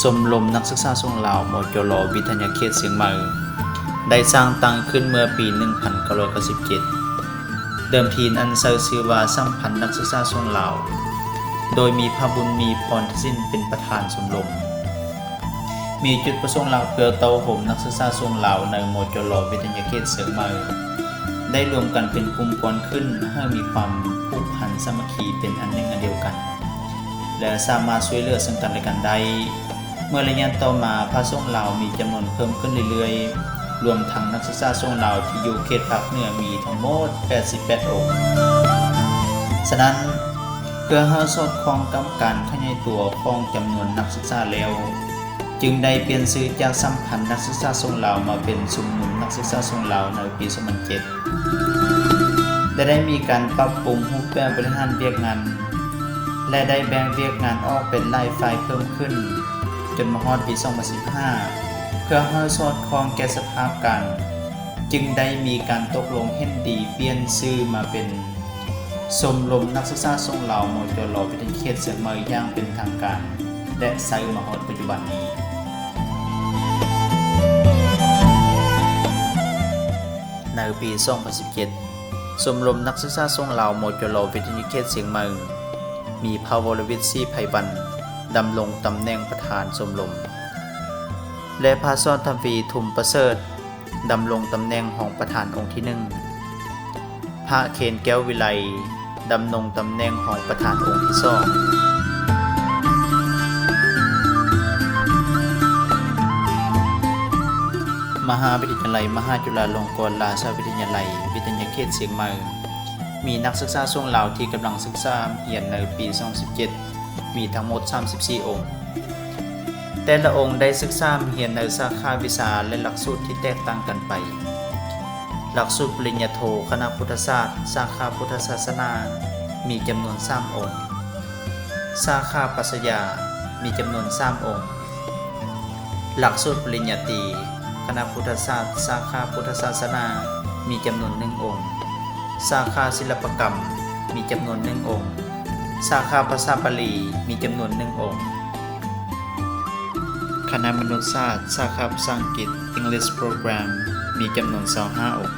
ชมรมนักศึกษาทรงลาวมจรวิทยาเขตเสียงใหม่ได้สร้างตั้งขึ้นเมื่อปี 1997 เดิมทีอันใช้ชื่อว่าสัมพันธ์นักศึกษาทรงลาวโดยมีพระบุญมีพรสิ้นเป็นประธานชมรมมีจุดประสงค์หลักเพื่อเตาห่มนักศึกษาทรงลาวในมจรวิทยาเขตเสียงใหม่ได้รวมกันเป็นกลุ่มก้อนขึ้นให้มีความผูกพันสามัคคีเป็นอันหนึ่งอันเดียวกันและสามารถช่วยเหลือซึ่งกันและกันได้เมื่อระยะต่อมาพระสงฆ์ลาวมีจำนวนเพิ่มขึ้นเรื่อยๆรวมทั้งนักศึกษาทรงลาวที่อยู่เขตภาคเหนือมีทั้งหมด88องค์ฉะนั้นเพื่อให้สอดคล้องกับการขยายตัวของจำนวนนักศึกษาแล้วจึงได้เปลี่ยนชื่อจากสัมพันธ์นักศึกษาทรงลาวมาเป็นชุมนุมนักศึกษาทรงลาวในปี 2007 ได้มีการปรับปรุงรูปแบบบริหารเวียกงานและได้แบ่งเวียกงานออกเป็นรายฝ่ายเพิ่มขึ้นจนมาฮอดปี 2015 เพื่อให้สอดคล้องแก่สภาพการจึงได้มีการตกลงเห็นดีเปลี่ยนชื่อมาเป็นชมรมนักศึกษาทรงลาวมจรวิทยาเขตเสียงใหม่อย่างเป็นทางการและใช้มาฮอดปัจจุบันนี้ในปี 2017 ชมรมนักศึกษาทรงลาวมจรวิทยาเขตเสียงใหม่มีพระวรวิทย์ ศรีไพวันดำรงตำแหน่งประธานชมรมและพระซ้อนธรรมวีทุมประเสริฐดำรงตำแหน่งของประธานองค์ที่ 1พระเคนแก้ววิไลดำรงตำแหน่งของประธานองค์ที่ 2มหาวิทยาลัยมหาจุฬาลงกรณราชวิทยาลัยวิทยาเขตเสียงใหม่มีนักศึกษาทรงลาวที่กำลังศึกษาเรียนในปี 2017 มีทั้งหมด 34 องค์แต่ละองค์ได้ศึกษาเรียนในสาขาวิชาและหลักสูตรที่แตกต่างกันไปหลักสูตรปริญญาโทคณะพุทธศาสตร์สาขาพุทธศาสนามีจำนวน 3 องค์สาขาปรัชญามีจำนวน 3 องค์หลักสูตรปริญญาตรีคณะพุทธศาสตร์สาขาพุทธศาสนามีจำนวน 1 องค์สาขาศิลปกรรมมีจำนวน 1 องค์สาขาภาษาบาลีมีจำนวน 1 องค์คณะมนุษยศาสตร์สาขาภาษาอังกฤษ English Program มีจำนวน 25 องค์